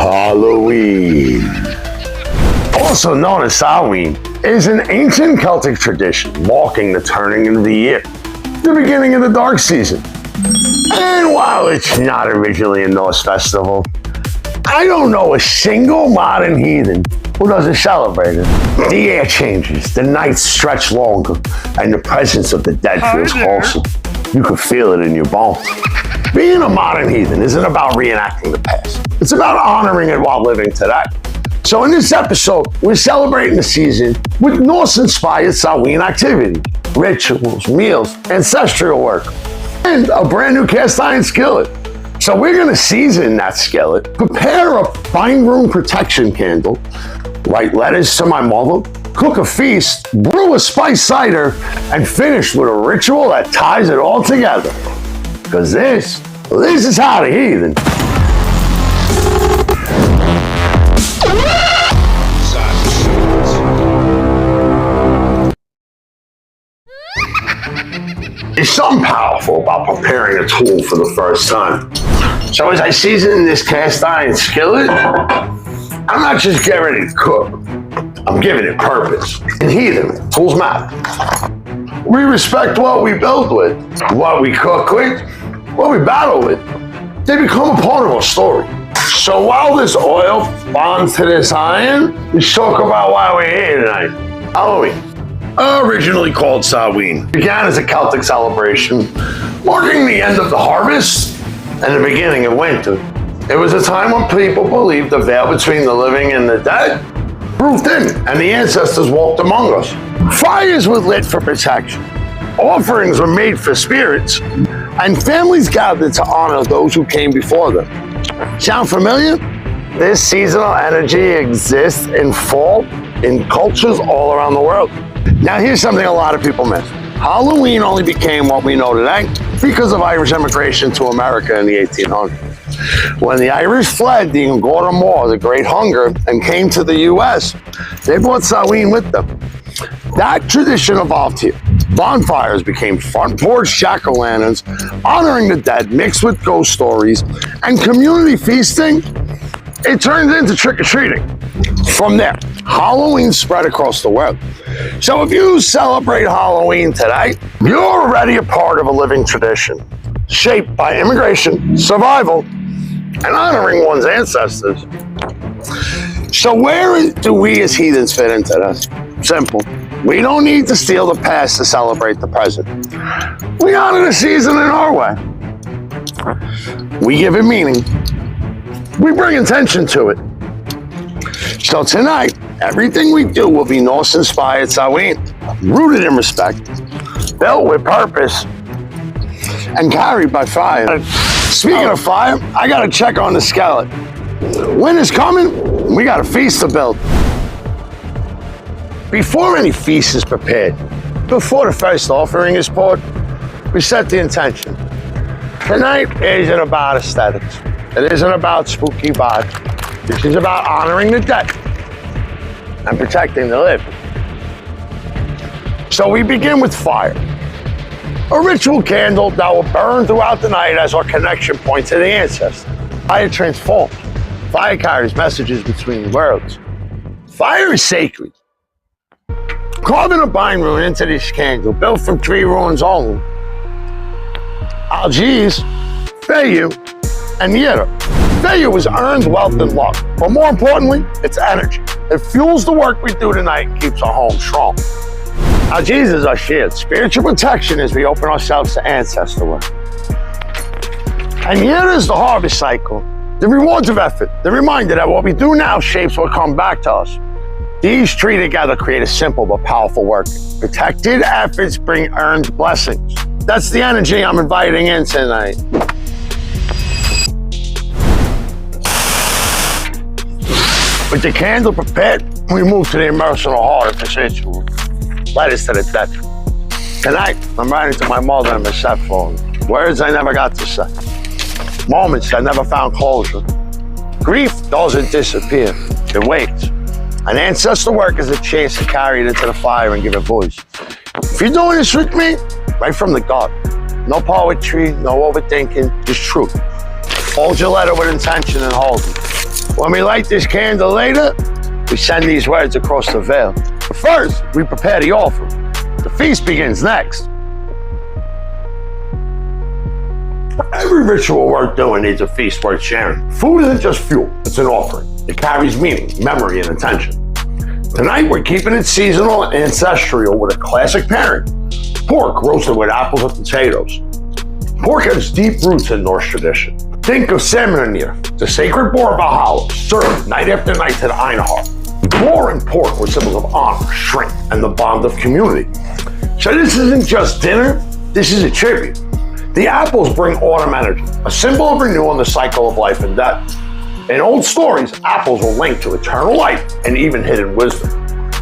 Halloween, also known as Samhain, is an ancient Celtic tradition marking the turning of the year, the beginning of the dark season. And while it's not originally a Norse festival, I don't know a single modern heathen who doesn't celebrate it. The air changes, the nights stretch longer, and the presence of the dead feels wholesome. You can feel it in your bones. Being a modern heathen isn't about reenacting the past. It's about honoring it while living today. So in this episode, we're celebrating the season with Norse-inspired Samhain activities, rituals, meals, ancestral work, and a brand new cast iron skillet. So we're gonna season that skillet, prepare a fine rune protection candle, write letters to my mother, cook a feast, brew a spiced cider, and finish with a ritual that ties it all together. Because this is how the heathen. There's something powerful about preparing a tool for the first time. So as I season this cast iron skillet, I'm not just getting ready to cook. I'm giving it purpose. In heathen, tools matter. We respect what we build with, what we cook with, what we battle with. They become a part of our story. So while this oil bonds to this iron, let's talk about why we're here tonight. Halloween, originally called Samhain, began as a Celtic celebration, marking the end of the harvest and the beginning of winter. It was a time when people believed the veil between the living and the dead grew thin, and the ancestors walked among us. Fires were lit for protection. Offerings were made for spirits, and families gathered to honor those who came before them. Sound familiar? This seasonal energy exists in fall in cultures all around the world. Now here's something a lot of people miss. Halloween only became what we know today because of Irish immigration to America in the 1800s. When the Irish fled the Angora War, the Great Hunger, and came to the US, they brought Samhain with them. That tradition evolved here. Bonfires became front porch jack-o'-lanterns, honoring the dead mixed with ghost stories, and community feasting, it turned into trick-or-treating. From there, Halloween spread across the world. So if you celebrate Halloween today, you're already a part of a living tradition, shaped by immigration, survival, and honoring one's ancestors. So where do we as heathens fit into this? Simple. We don't need to steal the past to celebrate the present. We honor the season in our way. We give it meaning. We bring intention to it. So tonight, everything we do will be Norse-inspired Samhain, rooted in respect, built with purpose, and carried by fire. Speaking of fire, I gotta check on the skillet. Winter's coming, we got a feast to build. Before any feast is prepared, before the first offering is poured, we set the intention. Tonight isn't about aesthetics. It isn't about spooky vibes. This is about honoring the dead and protecting the living. So we begin with fire. A ritual candle that will burn throughout the night as our connection point to the ancestors. Fire transforms. Fire carries messages between worlds. Fire is sacred. Carving a bind rune into this candle, built from 3 runes only: Algiz, Fehu, and Jera. Fehu is earned wealth and luck, but more importantly, it's energy. It fuels the work we do tonight and keeps our home strong. Algiz is our shield, spiritual protection as we open ourselves to ancestor work. And Jera is the harvest cycle, the rewards of effort, the reminder that what we do now shapes what comes back to us. These 3 together create a simple but powerful work. Protected efforts bring earned blessings. That's the energy I'm inviting in tonight. With the candle prepared, we move to the emotional heart of this ritual. Letters to the dead. Tonight, I'm writing to my mother and my stepfather. Words I never got to say. Moments that never found closure. Grief doesn't disappear. It waits. An ancestor work is a chance to carry it into the fire and give it voice. If you're doing this with me, right from the gut. No poetry, no overthinking, just truth. Hold your letter with intention and hold it. When we light this candle later, we send these words across the veil. But first, we prepare the offering. The feast begins next. Every ritual worth doing needs a feast worth sharing. Food isn't just fuel, it's an offering. It carries meaning, memory, and intention. Tonight, we're keeping it seasonal and ancestral with a classic pairing. Pork roasted with apples and potatoes. Pork has deep roots in Norse tradition. Think of salmon, the sacred boar of Valhalla, served night after night to the Einhard. Boar and pork were symbols of honor, strength, and the bond of community. So this isn't just dinner, this is a tribute. The apples bring autumn energy, a symbol of renewal in the cycle of life and death. In old stories, apples were linked to eternal life and even hidden wisdom.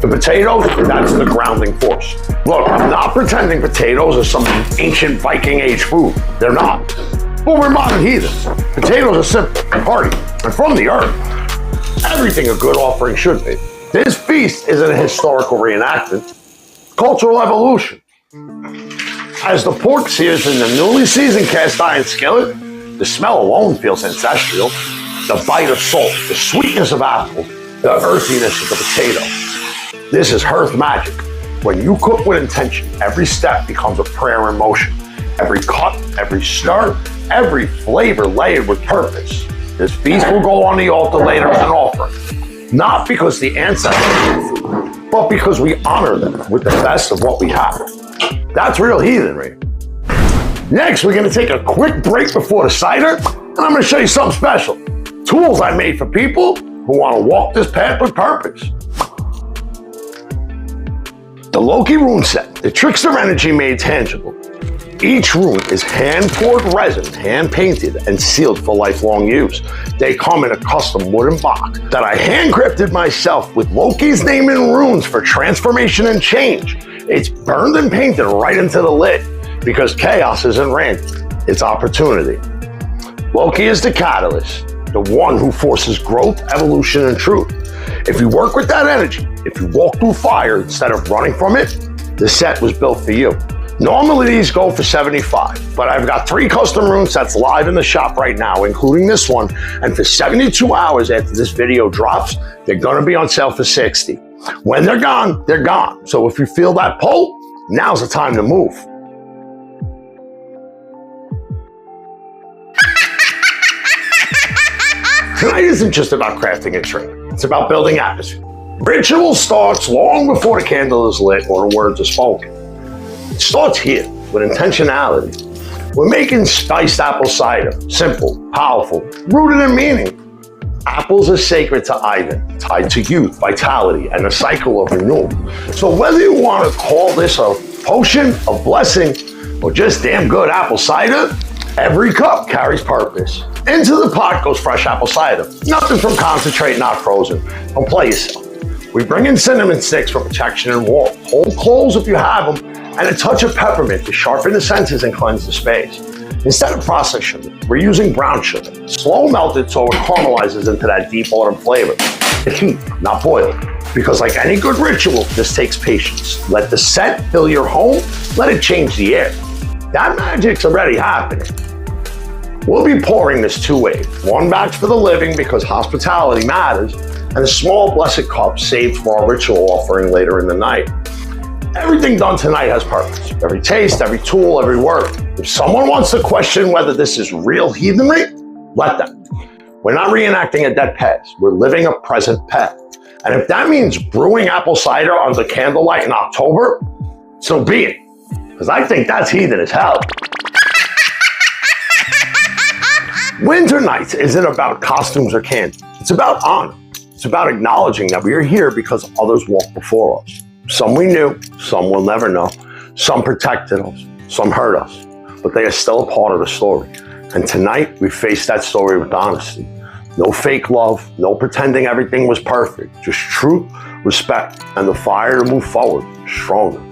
The potatoes, that's the grounding force. Look, I'm not pretending potatoes are some ancient Viking age food. They're not. But we're modern heathens. Potatoes are simple, hearty, and from the earth. Everything a good offering should be. This feast isn't a historical reenactment, cultural evolution. As the pork sears in the newly seasoned cast iron skillet, the smell alone feels ancestral. The bite of salt, the sweetness of apple, the earthiness of the potato. This is hearth magic. When you cook with intention, every step becomes a prayer in motion. Every cut, every stir, every flavor layered with purpose. This feast will go on the altar later as an offering. Not because the ancestors made food, but because we honor them with the best of what we have. That's real heathenry. Next, we're gonna take a quick break before the cider, and I'm gonna show you something special. Tools I made for people who wanna walk this path with purpose. The Loki rune set, the trickster energy made tangible. Each rune is hand-poured resin, hand-painted, and sealed for lifelong use. They come in a custom wooden box that I handcrafted myself with Loki's name in runes for transformation and change. It's burned and painted right into the lid because chaos isn't random, it's opportunity. Loki is the catalyst, the one who forces growth, evolution, and truth. If you work with that energy, if you walk through fire instead of running from it, the set was built for you. Normally these go for $75, but I've got 3 custom rune sets live in the shop right now, including this one, and for 72 hours after this video drops, they're gonna be on sale for $60. When they're gone, they're gone. So if you feel that pull, now's the time to move. Tonight isn't just about crafting a drink, it's about building atmosphere. Ritual starts long before the candle is lit or the words are spoken. It starts here with intentionality. We're making spiced apple cider, simple, powerful, rooted in meaning. Apples are sacred to Ivan, tied to youth, vitality, and a cycle of renewal. So whether you want to call this a potion, a blessing, or just damn good apple cider, every cup carries purpose. Into the pot goes fresh apple cider. Nothing from concentrate, not frozen. Don't play yourself. We bring in cinnamon sticks for protection and warmth, whole cloves if you have them, and a touch of peppermint to sharpen the senses and cleanse the space. Instead of processed sugar, we're using brown sugar, slow melted so it caramelizes into that deep autumn flavor. Heat, not boiled. Because like any good ritual, this takes patience. Let the scent fill your home, let it change the air. That magic's already happening. We'll be pouring this 2-way, 1 batch for the living because hospitality matters, and a small blessed cup saved for our ritual offering later in the night. Everything done tonight has purpose. Every taste, every tool, every word. If someone wants to question whether this is real heathenry, let them. We're not reenacting a dead past. We're living a present path. And if that means brewing apple cider under candlelight in October, so be it. Because I think that's heathen as hell. Winter nights isn't about costumes or candy. It's about honor. It's about acknowledging that we are here because others walked before us. Some we knew, some we'll never know. Some protected us, some hurt us, but they are still a part of the story. And tonight, we face that story with honesty. No fake love, no pretending everything was perfect. Just truth, respect, and the fire to move forward, stronger.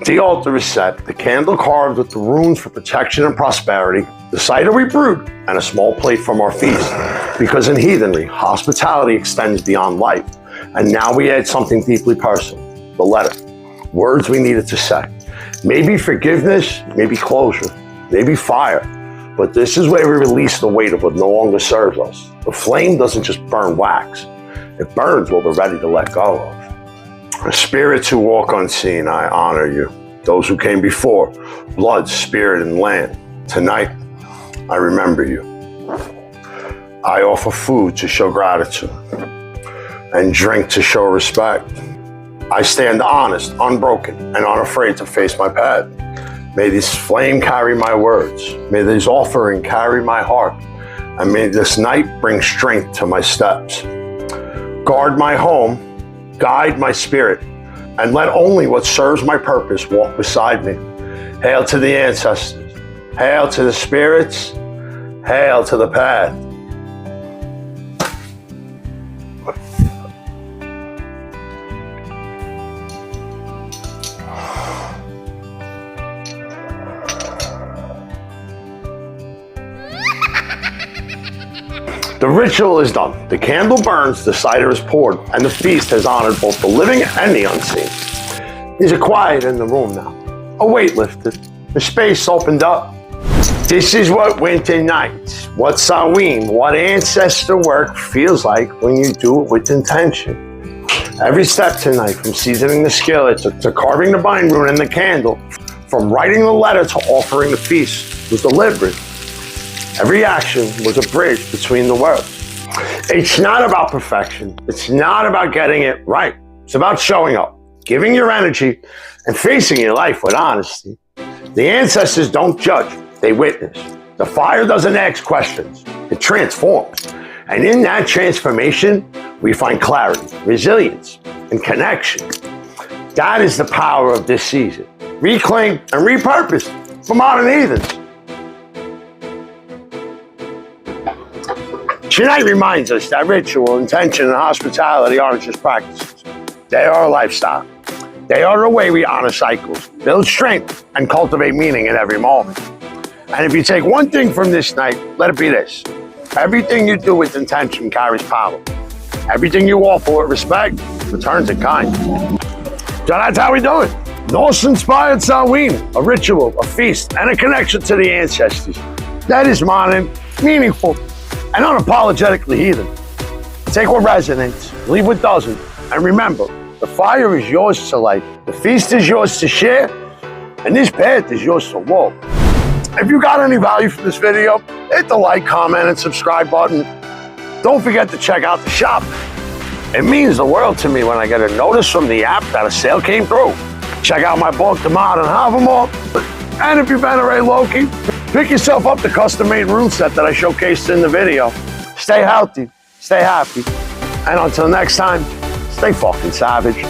The altar is set, the candle carved with the runes for protection and prosperity, the cider we brewed, and a small plate from our feast. Because in heathenry, hospitality extends beyond life. And now we add something deeply personal, the letter. Words we needed to say. Maybe forgiveness, maybe closure, maybe fire. But this is where we release the weight of what no longer serves us. The flame doesn't just burn wax. It burns what we're ready to let go of. The spirits who walk unseen, I honor you. Those who came before, blood, spirit, and land. Tonight, I remember you. I offer food to show gratitude and drink to show respect. I stand honest, unbroken, and unafraid to face my path. May this flame carry my words. May this offering carry my heart. And may this night bring strength to my steps. Guard my home, guide my spirit, and let only what serves my purpose walk beside me. Hail to the ancestors. Hail to the spirits. Hail to the path. The ritual is done. The candle burns, the cider is poured, and the feast has honored both the living and the unseen. There's a quiet in the room now. A weight lifted. The space opened up. This is what winter nights, what Samhain, what ancestor work feels like when you do it with intention. Every step tonight, from seasoning the skillet to carving the bind rune and the candle, from writing the letter to offering the feast, was deliberate. Every action was a bridge between the worlds. It's not about perfection. It's not about getting it right. It's about showing up, giving your energy, and facing your life with honesty. The ancestors don't judge, they witness. The fire doesn't ask questions, it transforms. And in that transformation, we find clarity, resilience, and connection. That is the power of this season. Reclaimed and repurposed for modern heathens. Tonight reminds us that ritual, intention, and hospitality aren't just practices. They are a lifestyle. They are the way we honor cycles, build strength, and cultivate meaning in every moment. And if you take one thing from this night, let it be this. Everything you do with intention carries power. Everything you offer with respect returns in kind. So that's how we do it. Norse-inspired Samhain, a ritual, a feast, and a connection to the ancestors. That is modern, meaningful, and unapologetically heathen. Take what resonates, leave what doesn't, and remember, the fire is yours to light, the feast is yours to share, and this path is yours to walk. If you got any value from this video, hit the like, comment, and subscribe button. Don't forget to check out the shop. It means the world to me when I get a notice from the app that a sale came through. Check out my book, The Modern Havamal. And if you venerate Loki, pick yourself up the custom-made rune set that I showcased in the video. Stay healthy, stay happy, and until next time, stay fucking savage.